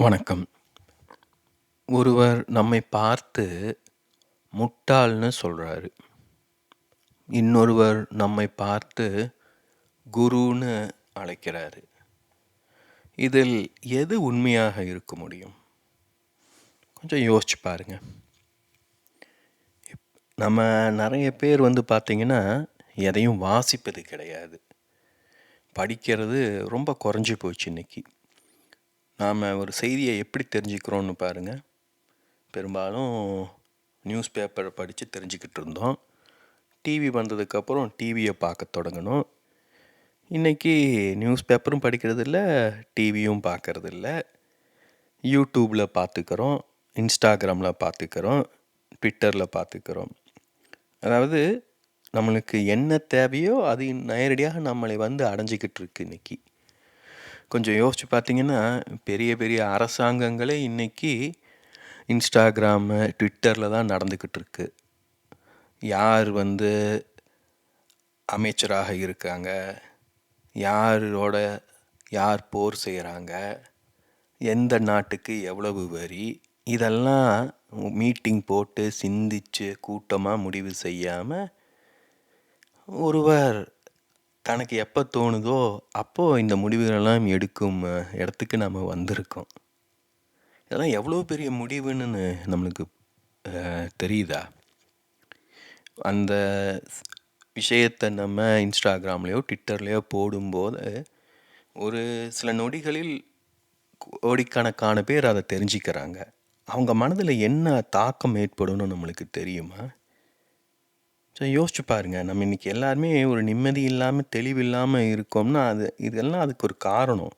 வணக்கம். ஒருவர் நம்மை பார்த்து முட்டாள்னு சொல்றாரு. இன்னொருவர் நம்மை பார்த்து குருன்னு அழைக்கிறாரு. இதில் எது உண்மையாக இருக்க முடியும்? கொஞ்சம் யோசிச்சு பாருங்க. நம்ம நிறைய பேர் பார்த்தீங்கன்னா, எதையும் வாசிப்பது கிடையாது. படிக்கிறது ரொம்ப குறைஞ்சி போச்சு இன்னைக்கு. நாம் ஒரு செய்தியை எப்படி தெரிஞ்சுக்கிறோன்னு பாருங்கள். பெரும்பாலும் நியூஸ் பேப்பரை படித்து தெரிஞ்சுக்கிட்டு இருந்தோம். டிவி வந்ததுக்கப்புறம் டிவியை பார்க்க தொடங்கணும். இன்றைக்கி நியூஸ் பேப்பரும் படிக்கிறதில்ல, டிவியும் பார்க்கறதில்ல. யூடியூப்பில் பார்த்துக்கிறோம், இன்ஸ்டாகிராமில் பார்த்துக்கிறோம், ட்விட்டரில் பார்த்துக்கிறோம். அதாவது நம்மளுக்கு என்ன தேவையோ அது நேரடியாக நம்மளை அடைஞ்சிக்கிட்டு இருக்கு இன்றைக்கி. கொஞ்சம் யோசித்து பார்த்திங்கன்னா, பெரிய பெரிய அரசாங்கங்களே இன்றைக்கி இன்ஸ்டாகிராமு, ட்விட்டரில் தான் நடந்துக்கிட்டு இருக்கு. யார் அமைச்சராக இருக்காங்க, யார் போர் செய்கிறாங்க, எந்த நாட்டுக்கு எவ்வளவு வரி, இதெல்லாம் மீட்டிங் போட்டு சிந்தித்து கூட்டமாக முடிவு செய்யாமல் ஒருவர் தனக்கு எப்போ தோணுதோ அப்போது இந்த முடிவுகளெல்லாம் எடுக்கும் இடத்துக்கு நம்ம வந்திருக்கோம். இதெல்லாம் எவ்வளோ பெரிய முடிவுன்னு நம்மளுக்கு தெரியுதா? அந்த விஷயத்தை நம்ம இன்ஸ்டாகிராம்லேயோ ட்விட்டர்லேயோ போடும்போது ஒரு சில நொடிகளில் கோடிக்கணக்கான பேர் அதை தெரிஞ்சுக்கிறாங்க. அவங்க மனதில் என்ன தாக்கம் ஏற்படும்னு நம்மளுக்கு தெரியுமா? ஸோ யோசிச்சு பாருங்கள். நம்ம இன்றைக்கி எல்லாருமே ஒரு நிம்மதி இல்லாமல் தெளிவு இல்லாமல் இருக்கோம்னா இதெல்லாம் அதுக்கு ஒரு காரணம்.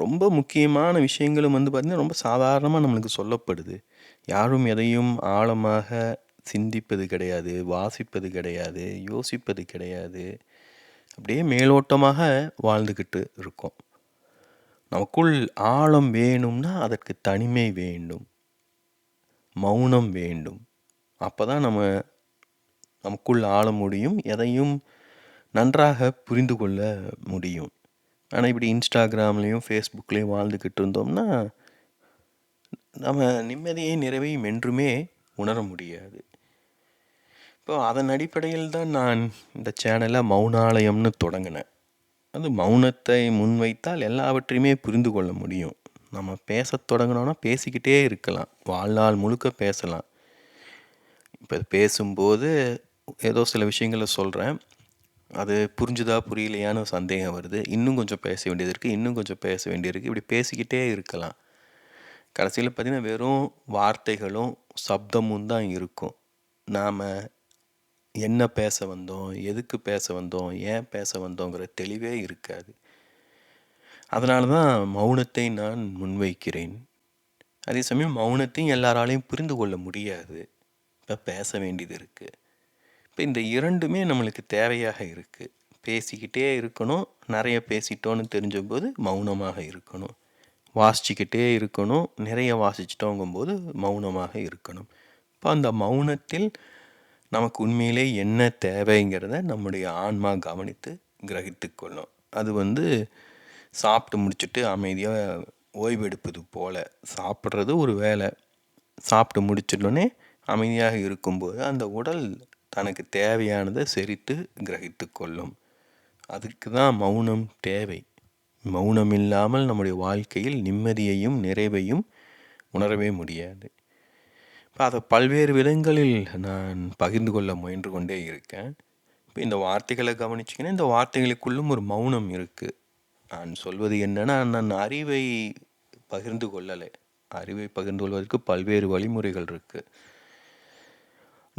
ரொம்ப முக்கியமான விஷயங்களும் பார்த்திங்கன்னா ரொம்ப சாதாரணமாக நம்மளுக்கு சொல்லப்படுது. யாரும் எதையும் ஆழமாக சிந்திப்பது கிடையாது, வாசிப்பது கிடையாது, யோசிப்பது கிடையாது. அப்படியே மேலோட்டமாக வாழ்ந்துக்கிட்டு இருக்கோம். நமக்குள் ஆழம் வேணும்னா அதற்கு தனிமை வேண்டும், மௌனம் வேண்டும். அப்போ தான் நமக்குள் ஆள முடியும், எதையும் நன்றாக புரிந்து கொள்ள முடியும். ஆனால் இப்படி இன்ஸ்டாகிராம்லேயும் ஃபேஸ்புக்லேயும் வாழ்ந்துக்கிட்டு இருந்தோம்னா நம்ம நிம்மதியை நிறைவையும் என்றுமே உணர முடியாது. இப்போது அதன் அடிப்படையில் தான் நான் இந்த சேனலை மௌனாலயம்னு தொடங்கினேன். அது மௌனத்தை முன்வைத்தால் எல்லாவற்றையுமே புரிந்து கொள்ள முடியும். நம்ம பேச தொடங்கினோன்னா பேசிக்கிட்டே இருக்கலாம், வாழ்நாள் முழுக்க பேசலாம். இப்போ பேசும்போது ஏதோ சில விஷயங்களை சொல்கிறேன், அது புரிஞ்சுதா புரியலையான்னு சந்தேகம் வருது. இன்னும் கொஞ்சம் பேச வேண்டியது இருக்குது, இன்னும் கொஞ்சம் பேச வேண்டியிருக்கு. இப்படி பேசிக்கிட்டே இருக்கலாம். கடைசியில் பார்த்திங்கன்னா வெறும் வார்த்தைகளும் சப்தமும் தான் இருக்கும். நாம் என்ன பேச வந்தோம், எதுக்கு பேச வந்தோம், ஏன் பேச வந்தோங்கிற தெளிவே இருக்காது. அதனால தான் மௌனத்தை நான் முன்வைக்கிறேன். அதே சமயம் மௌனத்தையும் எல்லாராலையும் புரிந்து கொள்ள முடியாது. இப்போ பேச வேண்டியது இருக்குது. இப்போ இந்த இரண்டுமே நம்மளுக்கு தேவையாக இருக்குது. பேசிக்கிட்டே இருக்கணும், நிறைய பேசிட்டோன்னு தெரிஞ்சபோது மௌனமாக இருக்கணும். வாசிச்சுக்கிட்டே இருக்கணும், நிறைய வாசிச்சிட்டோங்கும்போது மௌனமாக இருக்கணும். இப்போ அந்த மௌனத்தில் நமக்கு உண்மையிலே என்ன தேவைங்கிறத நம்முடைய ஆன்மா கவனித்து கிரகித்து கொள்ளும். அது சாப்பிட்டு முடிச்சுட்டு அமைதியாக ஓய்வெடுப்பது போல். சாப்பிட்றது ஒரு வேலை, சாப்பிட்டு முடிச்சிடனே அமைதியாக இருக்கும்போது அந்த உடல் தனக்கு தேவையானதை செரித்து கிரகித்து கொள்ளும். அதுக்கு தான் மௌனம் தேவை. மௌனம் இல்லாமல் நம்முடைய வாழ்க்கையில் நிம்மதியையும் நிறைவையும் உணரவே முடியாது. இப்போ அதை பல்வேறு விதங்களில் நான் பகிர்ந்து கொள்ள முயன்று கொண்டே இருக்கேன். இப்போ இந்த வார்த்தைகளை கவனிச்சிங்கன்னா இந்த வார்த்தைகளுக்குள்ளும் ஒரு மௌனம் இருக்குது. நான் சொல்வது என்னென்னா, நான் அறிவை பகிர்ந்து கொள்ளலை. அறிவை பகிர்ந்து கொள்வதற்கு பல்வேறு வழிமுறைகள் இருக்குது.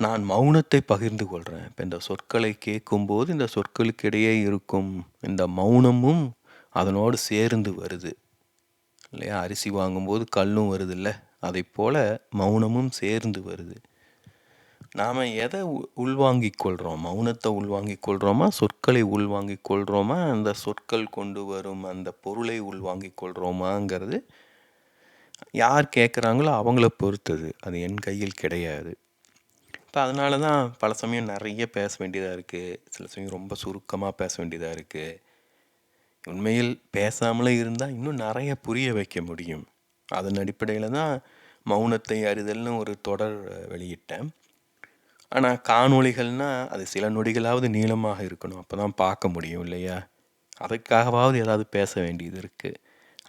நான் மௌனத்தை பகிர்ந்து கொள்கிறேன். இப்போ இந்த சொற்களை கேட்கும்போது இந்த சொற்களுக்கு இடையே இருக்கும் இந்த மௌனமும் அதனோடு சேர்ந்து வருது இல்லையா? அரிசி வாங்கும்போது கல்லும் வருது இல்லை? அதை போல் மௌனமும் சேர்ந்து வருது. நாம் எதை உள்வாங்கிக் கொள்கிறோம்? மௌனத்தை உள்வாங்கிக் கொள்கிறோமா, சொற்களை உள்வாங்கிக் கொள்கிறோமா, அந்த சொற்கள் கொண்டு வரும் அந்த பொருளை உள்வாங்கிக் கொள்கிறோமாங்கிறது யார் கேட்குறாங்களோ அவங்கள பொறுத்தது. அது என் கையில் கிடையாது. இப்போ அதனால தான் பல சமயம் நிறைய பேச வேண்டியதாக இருக்குது, சில சமயம் ரொம்ப சுருக்கமாக பேச வேண்டியதாக இருக்குது. உண்மையில் பேசாமலே இருந்தால் இன்னும் நிறைய புரிய வைக்க முடியும். அதன் அடிப்படையில் தான் மௌனத்தை அறிதல்னு ஒரு தொடர் வெளியிட்டேன். ஆனால் காணொளிகள்னால் அது சில நொடிகளாவது நீளமாக இருக்கணும், அப்போ தான் பார்க்க முடியும் இல்லையா? அதுக்காகவாவது ஏதாவது பேச வேண்டியது இருக்குது.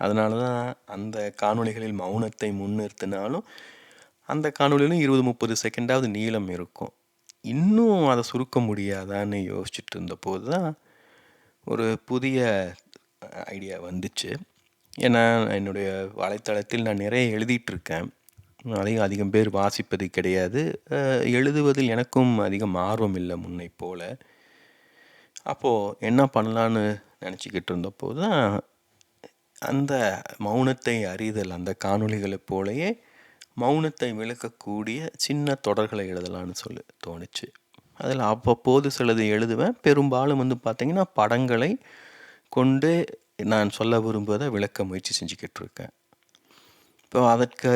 அதனால தான் அந்த காணொளிகளில் மௌனத்தை முன்னிறுத்தினாலும் அந்த காணொளியிலும் 20-30 செகண்டாவது நீளம் இருக்கும். இன்னும் அதை சுருக்க முடியாதான்னு யோசிச்சுட்டு இருந்தபோது தான் ஒரு புதிய ஐடியா வந்துச்சு. ஏன்னா என்னுடைய வலைத்தளத்தில் நான் நிறைய எழுதிட்டுருக்கேன், அதையும் அதிகம் பேர் வாசிப்பது கிடையாது. எழுதுவதில் எனக்கும் அதிகம் ஆர்வம் இல்லை முன்னை போல். அப்போது என்ன பண்ணலான்னு நினச்சிக்கிட்டு இருந்தபோது தான் அந்த மௌனத்தை அறிதல் அந்த காணொளிகளைப் போலயே மௌனத்தை விளக்கக்கூடிய சின்ன தொடர்களை எழுதலான்னு சொல்லி தோணுச்சு. அதில் அவ்வப்போது சிலது எழுதுவேன். பெரும்பாலும் பார்த்திங்கன்னா படங்களை கொண்டு நான் சொல்ல விரும்புவதை விளக்க முயற்சி செஞ்சுக்கிட்டு இருக்கேன். இப்போ அதற்கு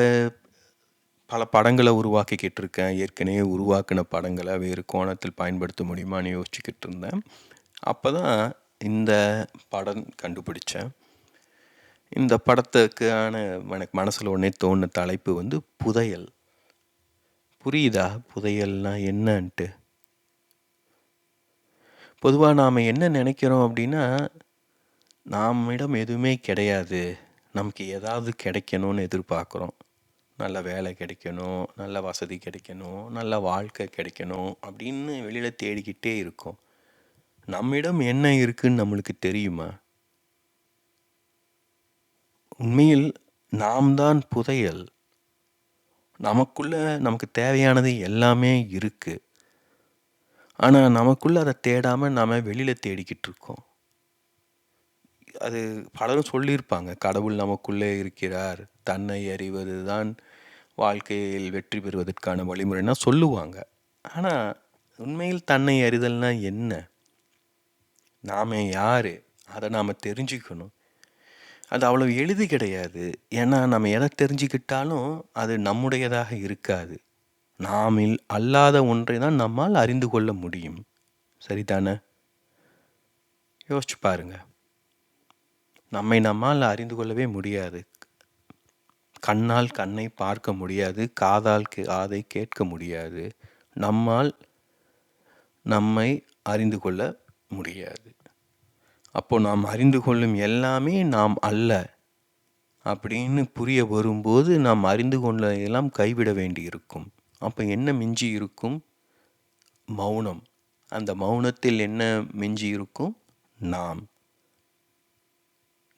பல படங்களை உருவாக்கிக்கிட்டு இருக்கேன். ஏற்கனவே உருவாக்கின படங்களை வேறு கோணத்தில் பயன்படுத்த முடியுமான்னு யோசிச்சுக்கிட்டு இருந்தேன். அப்போ தான் இந்த படம் கண்டுபிடிச்சேன். இந்த படத்துக்கான எனக்கு மனசில் உடனே தோணுன தலைப்பு புதையல். புரியுதா புதையல்னா என்னன்ட்டு? பொதுவாக நாம் என்ன நினைக்கிறோம் அப்படின்னா, நம்மிடம் எதுவுமே கிடையாது, நமக்கு ஏதாவது கிடைக்கணும்னு எதிர்பார்க்குறோம். நல்ல வேலை கிடைக்கணும், நல்ல வசதி கிடைக்கணும், நல்ல வாழ்க்கை கிடைக்கணும் அப்படின்னு வெளியில் தேடிக்கிட்டே இருக்கோம். நம்மிடம் என்ன இருக்குன்னு நம்மளுக்கு தெரியுமா? உண்மையில் நாம் தான் புதையல். நமக்குள்ள நமக்கு தேவையானது எல்லாமே இருக்குது. ஆனால் நமக்குள்ளே அதை தேடாமல் நாம் வெளியில் தேடிக்கிட்டு இருக்கோம். அது பலரும் சொல்லியிருப்பாங்க, கடவுள் நமக்குள்ளே இருக்கிறார், தன்னை அறிவது தான் வாழ்க்கையில் வெற்றி பெறுவதற்கான வழிமுறைன்னா சொல்லுவாங்க. ஆனால் உண்மையில் தன்னை அறிதல்னா என்ன? நாம் யார், அதை நாம் தெரிஞ்சுக்கணும். அது அவ்வளோ எளிது கிடையாது. ஏன்னா நம்ம எதை தெரிஞ்சுக்கிட்டாலும் அது நம்முடையதாக இருக்காது. நாமில் அல்லாத ஒன்றை தான் நம்மால் அறிந்து கொள்ள முடியும். சரிதானே? யோசிச்சு பாருங்க. நம்மை நம்மால் அறிந்து கொள்ளவே முடியாது. கண்ணால் கண்ணை பார்க்க முடியாது, காதால் காதை கேட்க முடியாது. நம்மால் நம்மை அறிந்து கொள்ள முடியாது. அப்போ நாம் அறிந்து கொள்ளும் எல்லாமே நாம் அல்ல அப்படின்னு புரிய வரும்போது நாம் அறிந்து கொள்ள எல்லாம் கைவிட வேண்டி இருக்கும். அப்போ என்ன மிஞ்சி இருக்கும்? மௌனம். அந்த மௌனத்தில் என்ன மிஞ்சி இருக்கும்? நாம்.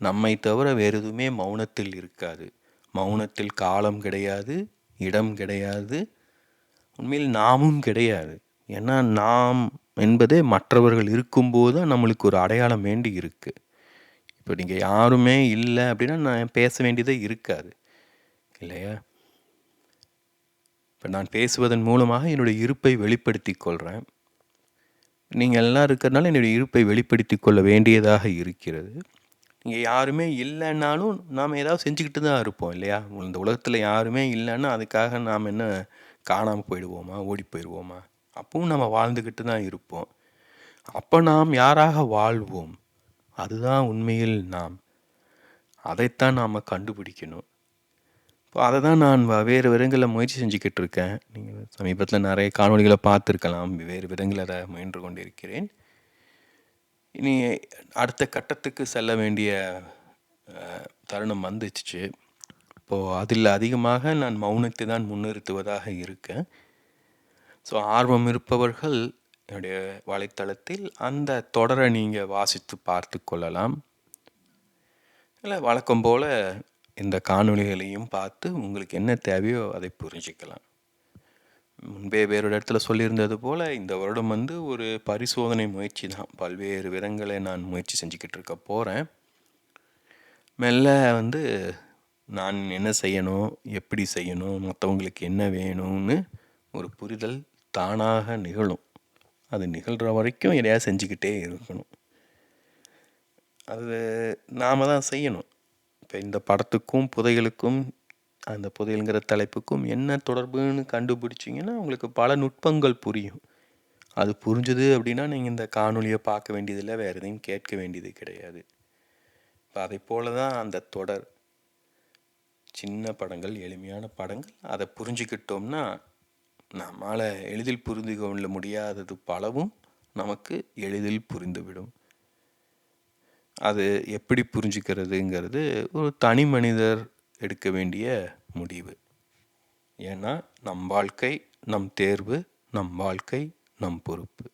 நம்மை தவிர வேறு எதுவுமே மௌனத்தில் இருக்காது. மௌனத்தில் காலம் கிடையாது, இடம் கிடையாது, உண்மையில் நாமும் கிடையாது. ஏன்னா நாம் என்பதே மற்றவர்கள் இருக்கும்போது தான் நம்மளுக்கு ஒரு அடையாளம் வேண்டி இருக்குது. இப்போ நீங்கள் யாருமே இல்லை அப்படின்னா நான் பேச வேண்டியதே இருக்காது இல்லையா? இப்போ நான் பேசுவதன் மூலமாக என்னுடைய இருப்பை வெளிப்படுத்தி கொள்கிறேன். நீங்கள் எல்லாம் இருக்கிறதுனால என்னுடைய இருப்பை வெளிப்படுத்தி கொள்ள வேண்டியதாக இருக்கிறது. நீங்கள் யாருமே இல்லைன்னாலும் நாம் ஏதாவது செஞ்சுக்கிட்டு தான் இருப்போம் இல்லையா? இந்த உலகத்தில் யாருமே இல்லைன்னா அதுக்காக நாம் என்ன காணாமல் போயிடுவோமா, ஓடி போயிடுவோமா? அப்பவும் நம்ம வாழ்ந்துக்கிட்டு தான் இருப்போம். அப்போ நாம் யாராக வாழ்வோம்? அதுதான் உண்மையில் நாம். அதைத்தான் நாம் கண்டுபிடிக்கணும். இப்போ அதை தான் நான் வேறு விதங்களில் முயற்சி செஞ்சுக்கிட்டு இருக்கேன். நீங்கள் சமீபத்தில் நிறைய காணொலிகளை பார்த்துருக்கலாம். வேறு விதங்களில் அதை முயன்று கொண்டிருக்கிறேன். இனி அடுத்த கட்டத்துக்கு செல்ல வேண்டிய தருணம் வந்துச்சு. இப்போது அதில் அதிகமாக நான் மௌனத்தை தான் முன்னிறுத்துவதாக இருக்கேன். ஸோ ஆர்வம் இருப்பவர்கள் என்னுடைய வலைத்தளத்தில் அந்த தொடரை நீங்கள் வாசித்து பார்த்து கொள்ளலாம். இல்லை வழக்கம் போல் இந்த காணொளிகளையும் பார்த்து உங்களுக்கு என்ன தேவையோ அதை புரிஞ்சிக்கலாம். முன்பே வேறொரு இடத்துல சொல்லியிருந்தது போல் இந்த வருடம் ஒரு பரிசோதனை முயற்சி தான். பல்வேறு விதங்களை நான் முயற்சி செஞ்சுக்கிட்டு இருக்க போகிறேன். மெல்ல நான் என்ன செய்யணும், எப்படி செய்யணும், மற்றவங்களுக்கு என்ன வேணும்னு ஒரு புரிதல் தானாக நிகழும். அது நிகழ்கிற வரைக்கும் எதையாவது செஞ்சுக்கிட்டே இருக்கணும். அது நாம் தான் செய்யணும். இப்போ இந்த படத்துக்கும் புதையலுக்கும் அந்த புதையலுங்கிற தலைப்புக்கும் என்ன தொடர்புன்னு கண்டுபிடிச்சிங்கன்னா உங்களுக்கு பல நுட்பங்கள் புரியும். அது புரிஞ்சுது அப்படின்னா நீங்கள் இந்த காணொலியை பார்க்க வேண்டியதில்லை, வேறு எதையும் கேட்க வேண்டியது கிடையாது. இப்போ அதை போல தான் அந்த தொடர். சின்ன படங்கள், எளிமையான படங்கள். அதை புரிஞ்சுக்கிட்டோம்னா நம்மால் எளிதில் புரிந்து கொள்ள முடியாதது பலவும் நமக்கு எளிதில் புரிந்துவிடும். அது எப்படி புரிஞ்சுக்கிறதுங்கிறது ஒரு தனி மனிதர் எடுக்க வேண்டிய முடிவு. ஏன்னா நம் வாழ்க்கை நம் தேர்வு, நம் வாழ்க்கை நம் பொறுப்பு.